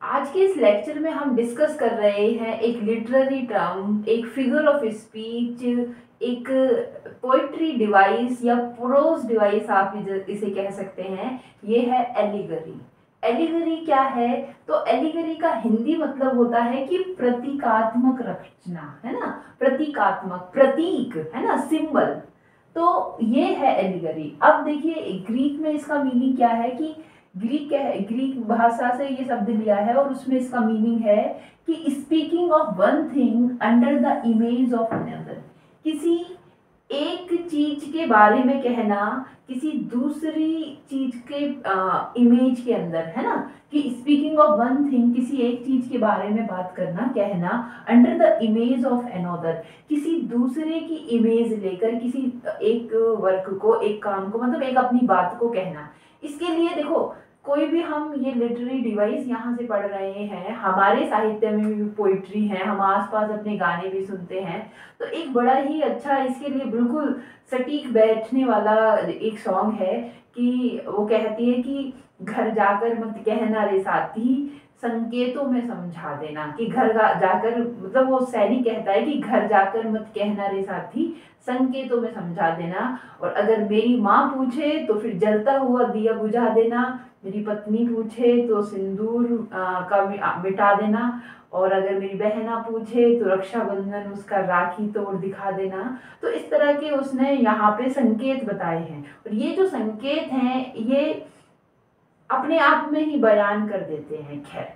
आज के इस लेक्चर में हम डिस्कस कर रहे हैं एक लिटरेरी टर्म, एक फिगर ऑफ स्पीच, एक पोइट्री डिवाइस या प्रोज डिवाइस आप इसे कह सकते हैं। ये है एलिगरी। एलिगरी क्या है? तो एलिगरी का हिंदी मतलब होता है कि प्रतीकात्मक रचना, है ना। प्रतीकात्मक, प्रतीक, है ना, सिंबल। तो ये है एलिगरी। अब देखिए ग्रीक में इसका मीनिंग क्या है कि ग्रीक भाषा से ये शब्द लिया है और उसमें इसका मीनिंग है कि speaking of one thing under the image of another. किसी एक चीज के बारे में कहना किसी दूसरी चीज के इमेज के अंदर, है ना। कि स्पीकिंग ऑफ वन थिंग, किसी एक चीज के बारे में बात करना, कहना under the image of another, किसी दूसरे की इमेज लेकर किसी एक वर्क को, एक काम को, मतलब एक अपनी बात को कहना। इसके लिए देखो, कोई भी हम ये लिटरेरी डिवाइस यहाँ से पढ़ रहे हैं, हमारे साहित्य में भी पोइट्री है, हम आसपास अपने गाने भी सुनते हैं, तो एक बड़ा ही अच्छा, इसके लिए बिल्कुल सटीक बैठने वाला एक सॉन्ग है कि वो कहती है कि घर जाकर मत कहना रे साथी, संकेतों में समझा देना। कि घर जाकर, मतलब वो सैनिक कहता है कि घर जाकर मत कहना रे साथी, संकेतों में समझा देना। और अगर मेरी माँ पूछे तो फिर जलता हुआ दिया बुझा देना, मेरी पत्नी पूछे तो सिंदूर का मिटा देना, और अगर मेरी बहना पूछे तो रक्षाबंधन उसका राखी तोड़ दिखा देना। तो इस तरह के उसने यहाँ पे संकेत बताए हैं, और ये जो संकेत हैं ये अपने आप में ही बयान कर देते हैं। खैर,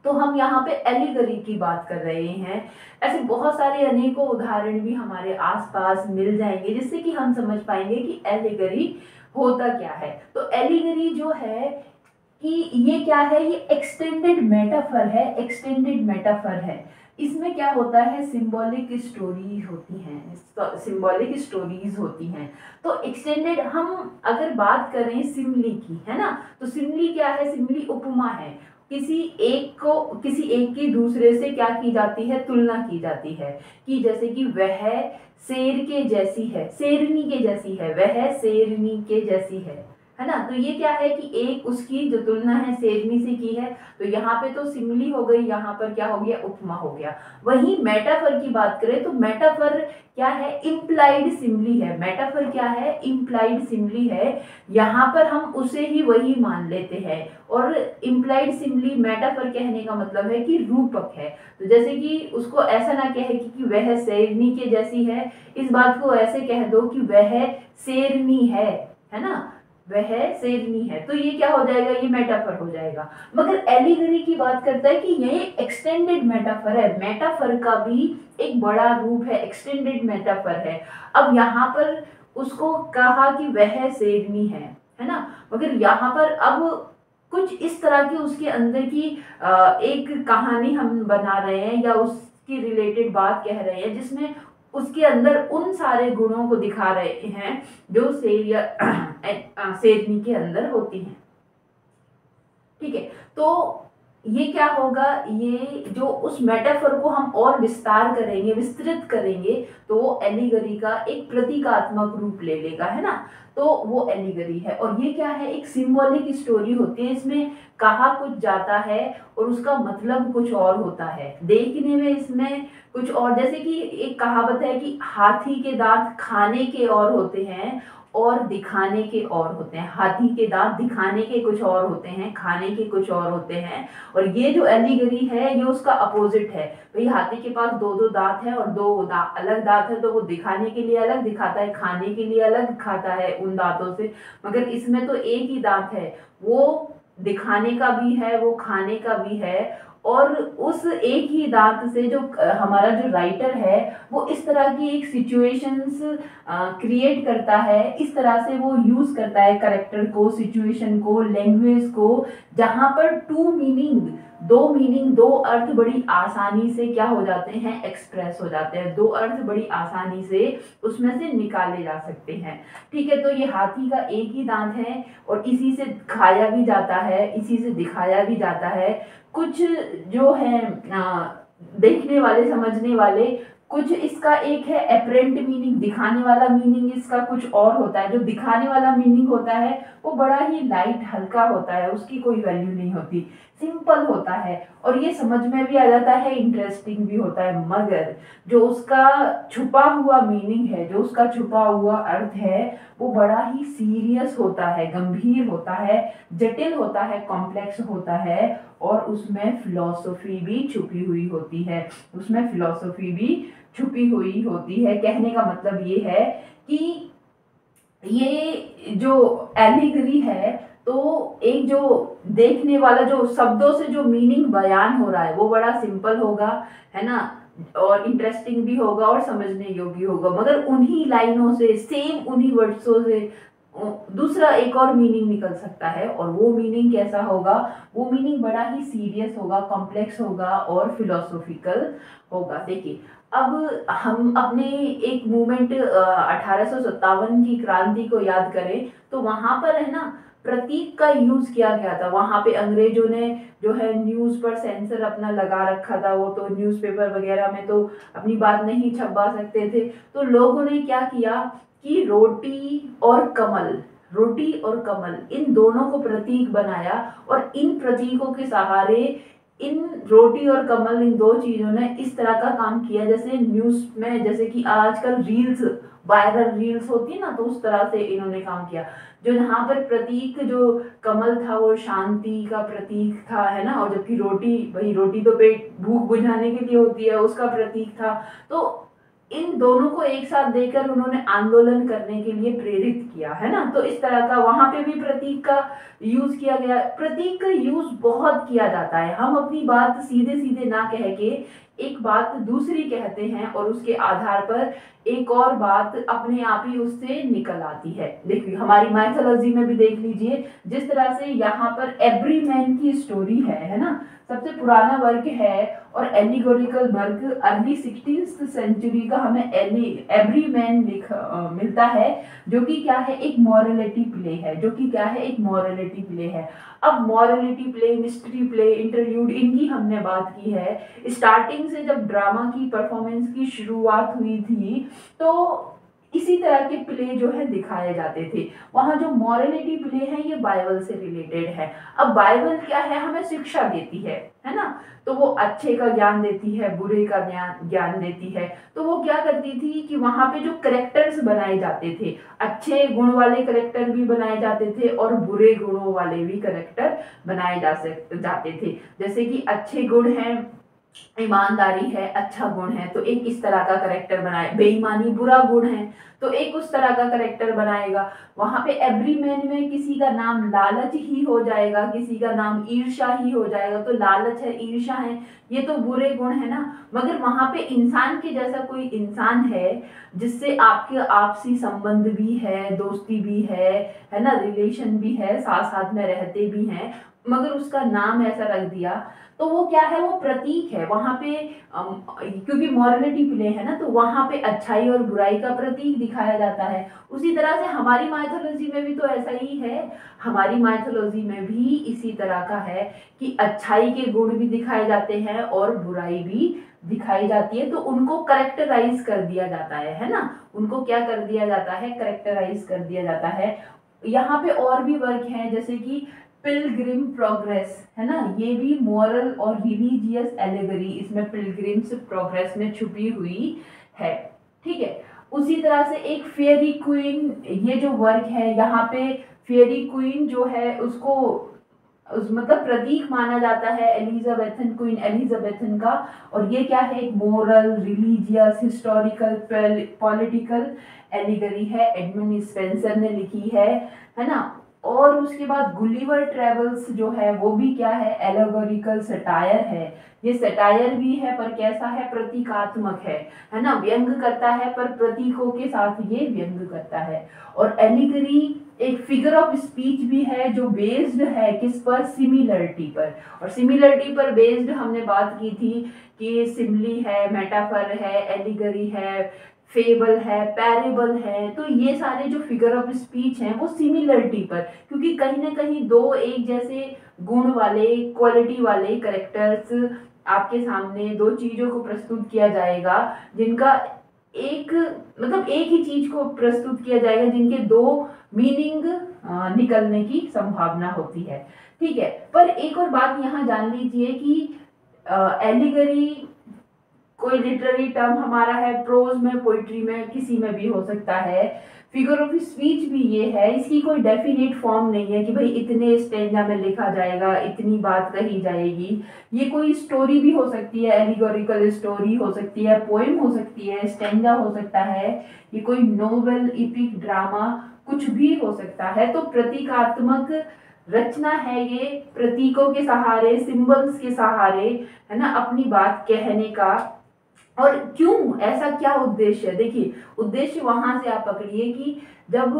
तो हम यहाँ पे एलिगरी की बात कर रहे हैं। ऐसे बहुत सारे अनेकों उदाहरण भी हमारे आसपास मिल जाएंगे जिससे कि हम समझ पाएंगे कि एलिगरी होता क्या है। तो एलिगरी जो है कि ये क्या है, ये एक्सटेंडेड मेटाफर है। एक्सटेंडेड मेटाफर है। इसमें क्या होता है, सिंबॉलिक स्टोरी होती हैं, सिंबॉलिक स्टोरीज होती हैं। तो एक्सटेंडेड, हम अगर बात करें सिमली की, है ना, तो सिमली क्या है, सिमली उपमा है। किसी एक की दूसरे से क्या की जाती है, तुलना की जाती है। कि जैसे कि वह शेर के जैसी है, शेरनी के जैसी है, वह शेरनी के जैसी है ना। तो ये क्या है कि एक उसकी जो तुलना है शेरनी से की है, तो यहाँ पे तो सिमली हो गई, यहाँ पर क्या हो गया, उपमा हो गया। वहीं मेटाफर की बात करें तो मेटाफर क्या है, इम्प्लाइड सिमली है। मेटाफर क्या है, इम्प्लाइड सिमली है। यहाँ पर हम उसे ही वही मान लेते हैं, और इम्प्लाइड सिमली मेटाफर कहने का मतलब है कि रूपक है। तो जैसे कि उसको ऐसा ना कहे कि वह शेरनी के जैसी है, इस बात को ऐसे कह दो कि वह शेरनी है ना, वह शेरनी है। तो ये क्या हो जाएगा, ये मेटाफर हो जाएगा। मगर एलिगरी की बात करता है कि ये एक्सटेंडेड मेटाफर है। मेटाफर का भी एक बड़ा रूप है, एक्सटेंडेड मेटाफर है। अब यहाँ पर उसको कहा कि वह शेरनी है ना, मगर यहाँ पर अब कुछ इस तरह की उसके अंदर की एक कहानी हम बना रहे हैं या उसकी रिलेटेड बात कह रहे हैं, जिसमें उसके अंदर उन सारे गुणों को दिखा रहे हैं जो शेर या शेरनी के अंदर होती हैं। ठीक है, तो ये क्या होगा, ये जो उस मेटाफर को हम और विस्तार करेंगे, विस्तृत करेंगे, तो वो एलिगरी का एक प्रतीकात्मक रूप ले लेगा, है ना। तो वो एलिगरी है। और ये क्या है, एक सिंबॉलिक स्टोरी होती है। इसमें कहा कुछ जाता है और उसका मतलब कुछ और होता है, देखने में इसमें कुछ और। जैसे कि एक कहावत है कि हाथी के दांत खाने के और होते हैं और दिखाने के और होते हैं। हाथी के दांत दिखाने के कुछ और होते हैं, खाने के कुछ और होते हैं। और ये जो एलिगरी है ये उसका अपोजिट है। भाई हाथी के पास दो दो दांत है और दो अलग दांत है, तो वो दिखाने के लिए अलग दिखाता है, खाने के लिए अलग खाता है उन दांतों से। मगर इसमें तो एक ही दांत है, वो दिखाने का भी है, वो खाने का भी है। और उस एक ही दांत से जो हमारा जो राइटर है वो इस तरह की एक सिचुएशंस क्रिएट करता है, इस तरह से वो यूज करता है करेक्टर को, सिचुएशन को, लैंग्वेज को, जहां पर दो मीनिंग, दो अर्थ बड़ी आसानी से क्या हो जाते हैं, एक्सप्रेस हो जाते हैं। दो अर्थ बड़ी आसानी से उसमें से निकाले जा सकते हैं। ठीक है, तो ये हाथी का एक ही दांत है और इसी से खाया भी जाता है, इसी से दिखाया भी जाता है। कुछ जो है देखने वाले, समझने वाले, कुछ इसका एक है एपरेंट मीनिंग, दिखाने वाला मीनिंग इसका कुछ और होता है। जो दिखाने वाला मीनिंग होता है वो बड़ा ही लाइट, हल्का होता है, उसकी कोई वैल्यू नहीं होती। सिंपल होता है और ये समझ में भी आ जाता है, इंटरेस्टिंग भी होता है, मगर जो उसका छुपा हुआ मीनिंग है, जो उसका छुपा हुआ अर्थ है, वो बड़ा ही सीरियस होता है, गंभीर होता है, जटिल होता है, कॉम्प्लेक्स होता है और उसमें फिलॉसफी भी छुपी हुई होती है, उसमें फिलॉसफी भी छुपी हुई होती है। कहने का मतलब ये है कि ये जो एलिगरी है, तो एक जो देखने वाला, जो शब्दों से जो मीनिंग बयान हो रहा है वो बड़ा सिंपल होगा, है ना, और इंटरेस्टिंग भी होगा और समझने योग्य होगा, मगर उन्हीं लाइनों से, सेम उन्हीं वर्ड्सों से दूसरा एक और मीनिंग निकल सकता है। और वो मीनिंग कैसा होगा? वो मीनिंग बड़ा ही सीरियस होगा, कॉम्प्लेक्स होगा और फिलोसॉफिकल होगा। देखिए, अब हम अपने एक मूवमेंट 1857 की क्रांति को याद करें तो वहां पर, है ना, प्रतीक का यूज किया गया था। वहां पे अंग्रेजों ने जो है न्यूज पर सेंसर अपना लगा रखा था, वो तो न्यूज़पेपर वगैरह में तो अपनी बात नहीं छपवा सकते थे। तो लोगों ने क्या किया कि रोटी और कमल इन दोनों को प्रतीक बनाया और इन प्रतीकों के सहारे, इन रोटी और कमल, इन दो चीजों ने इस तरह का काम किया जैसे न्यूज में, जैसे कि आजकल रील्स, वायरल रील्स होती है ना, तो उस तरह से इन्होंने काम किया। जो यहाँ पर प्रतीक, जो कमल था वो शांति का प्रतीक था, है ना, और जबकि रोटी, वही रोटी तो पेट भूख बुझाने के लिए होती है, उसका प्रतीक था। तो इन दोनों को एक साथ देकर उन्होंने आंदोलन करने के लिए प्रेरित किया, है ना। तो इस तरह का वहां पे भी प्रतीक का यूज किया गया। प्रतीक का यूज बहुत किया जाता है। हम अपनी बात सीधे सीधे ना कह के एक बात दूसरी कहते हैं और उसके आधार पर एक और बात अपने आप ही उससे निकल आती है। देखिए, हमारी माइथोलॉजी में भी देख लीजिए, जिस तरह से यहाँ पर एवरी मैन की स्टोरी है ना, सबसे पुराना वर्क है और allegorical work early 16th century का हमें एवरी मैन मिलता है, जो कि क्या है, एक मॉरलिटी प्ले है, जो कि क्या है, एक मॉरलिटी प्ले है। अब morality play, mystery play, interlude, इनकी हमने बात की है। स्टार्टिंग से जब ड्रामा की परफॉर्मेंस की शुरुआत हुई थी तो इसी तरह के प्ले जो है दिखाए जाते थे। वहां जो मॉरलिटी प्ले है ये बाइबल से रिलेटेड है। अब बाइबल क्या है, हमें शिक्षा देती है ना, तो वो अच्छे का ज्ञान देती है, बुरे का ज्ञान देती है। तो वो क्या करती थी कि वहां पे जो करेक्टर्स बनाए जाते थे, अच्छे गुण वाले करेक्टर भी बनाए जाते थे और बुरे गुणों वाले भी करेक्टर बनाए जाते थे। जैसे कि अच्छे गुण हैं, ईमानदारी है, अच्छा गुण है, तो एक इस तरह का करेक्टर बनाए। बेईमानी बुरा गुण है, तो एक उस तरह का करेक्टर बनाएगा। वहां पे एवरी मैन में किसी का नाम लालच ही हो जाएगा, किसी का नाम ईर्ष्या ही हो जाएगा। तो लालच है, ईर्ष्या है, ये तो बुरे गुण है ना। मगर वहां पे इंसान के जैसा कोई इंसान है जिससे आपके आपसी संबंध भी है, दोस्ती भी है ना, रिलेशन भी है, साथ साथ में रहते भी हैं, मगर उसका नाम ऐसा रख दिया, तो वो क्या है, वो प्रतीक है। वहां पे क्योंकि मॉरलिटी प्ले है ना, तो वहां पे अच्छाई और बुराई का प्रतीक दिखाया जाता है। उसी तरह से हमारी माइथोलॉजी में भी तो ऐसा ही है। हमारी माइथोलॉजी में भी इसी तरह का है कि अच्छाई के गुण भी दिखाए जाते हैं और बुराई भी दिखाई जाती है, तो उनको करेक्टराइज कर दिया जाता है ना। उनको क्या कर दिया जाता है, करेक्टराइज कर दिया जाता है। यहाँ पे और भी वर्क हैं, जैसे कि पिलग्रिम प्रोग्रेस, है ना, ये भी मॉरल और रिलीजियस एलेगरी इसमें पिलग्रिम्स प्रोग्रेस में छुपी हुई है। ठीक है। उसी तरह से एक फेयरी क्वीन, ये जो वर्क है, यहाँ पे फेयरी क्वीन जो है उसको मतलब प्रतीक माना जाता है एलिजाबेथन, क्वीन एलिजाबेथन का। और ये क्या है, एक moral, religious, historical, political allegory है। एडमंड स्पेंसर ने लिखी है ना। और उसके बाद गुलिवर ट्रेवल्स जो है वो भी क्या है, एलेगोरिकल सटायर है। ये सटायर भी है पर कैसा है, प्रतीकात्मक है ना, व्यंग करता है पर प्रतीकों के साथ ये व्यंग करता है। और एलिगरी एक फिगर ऑफ स्पीच भी है जो बेस्ड है किस पर, सिमिलरिटी पर। और सिमिलरिटी पर बेस्ड हमने बात की थी कि सिमली है, मेटाफर है, एलिगरी है, फेबल है, पैरेबल है। तो ये सारे जो फिगर ऑफ स्पीच हैं वो सिमिलरिटी पर, क्योंकि कहीं ना कहीं दो एक जैसे गुण वाले, क्वालिटी वाले करेक्टर्स आपके सामने, दो चीजों को प्रस्तुत किया जाएगा जिनका एक मतलब एक ही चीज को प्रस्तुत किया जाएगा जिनके दो मीनिंग निकलने की संभावना होती है। ठीक है। पर एक और बात यहाँ जान लीजिए कि एलिगरी कोई लिटरेरी टर्म हमारा है, प्रोज में, पोइट्री में, किसी में भी हो सकता है। फिगर ऑफ स्पीच भी ये है, इसकी कोई डेफिनेट फॉर्म नहीं है कि भाई इतने स्टेंजा में लिखा जाएगा, इतनी बात कही जाएगी। ये कोई स्टोरी भी हो सकती है, एलिगोरिकल स्टोरी हो सकती है, पोएम हो सकती है, स्टेंजा हो सकता है, ये कोई नोवेल, इपिक, ड्रामा, कुछ भी हो सकता है। तो प्रतीकात्मक रचना है ये, प्रतीकों के सहारे, सिंबल्स के सहारे, है ना, अपनी बात कहने का। और क्यों, ऐसा क्या उद्देश्य है? देखिए, उद्देश्य वहां से आप पकड़िए कि जब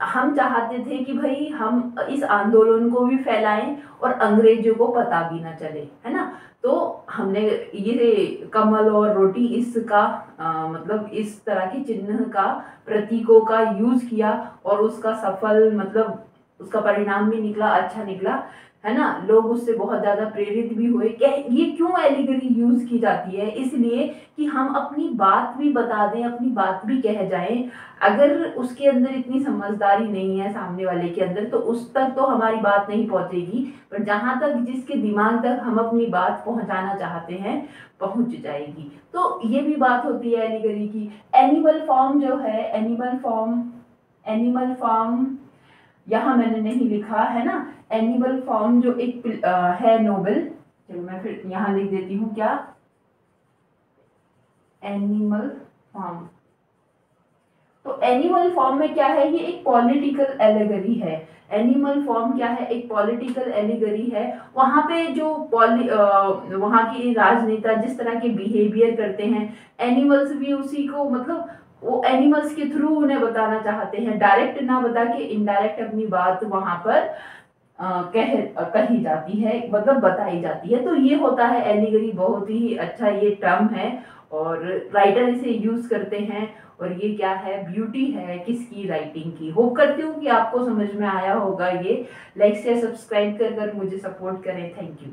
हम चाहते थे कि भाई हम इस आंदोलन को भी फैलाएं और अंग्रेजों को पता भी ना चले, है ना, तो हमने ये कमल और रोटी इसका मतलब इस तरह के चिन्ह का, प्रतीकों का यूज किया और उसका सफल मतलब उसका परिणाम भी निकला, अच्छा निकला, है ना। लोग उससे बहुत ज्यादा प्रेरित भी हुए। ये क्यों एलिगरी यूज की जाती है? इसलिए कि हम अपनी बात भी बता दें, अपनी बात भी कह जाएं। अगर उसके अंदर इतनी समझदारी नहीं है सामने वाले के अंदर, तो उस तक तो हमारी बात नहीं पहुंचेगी, पर जहां तक जिसके दिमाग तक हम अपनी बात पहुंचाना चाहते हैं पहुंच जाएगी। तो ये भी बात होती है एलिगरी की। एनिमल फॉर्म जो है, एनिमल फॉर्म यहाँ मैंने नहीं लिखा है ना। एनिमल फॉर्म जो एक है नोबल, चलो मैं फिर यहाँ लिख देती हूँ क्या, एनिमल फॉर्म। तो एनिमल फॉर्म में क्या है, ये एक पॉलिटिकल एलिगरी है। एनिमल फॉर्म क्या है, एक पॉलिटिकल एलिगरी है। वहां पे जो वहां के राजनेता जिस तरह के बिहेवियर करते हैं, एनिमल्स भी उसी को, मतलब वो एनिमल्स के थ्रू उन्हें बताना चाहते हैं, डायरेक्ट ना बता के इनडायरेक्ट अपनी बात वहां पर कही जाती है, मतलब बताई जाती है। तो ये होता है एलिगरी, बहुत ही अच्छा ये टर्म है और राइटर इसे यूज करते हैं। और ये क्या है, ब्यूटी है किसकी, राइटिंग की। होप करती हूँ कि आपको समझ में आया होगा ये। लाइक शेयर सब्सक्राइब कर मुझे सपोर्ट करें। Thank you.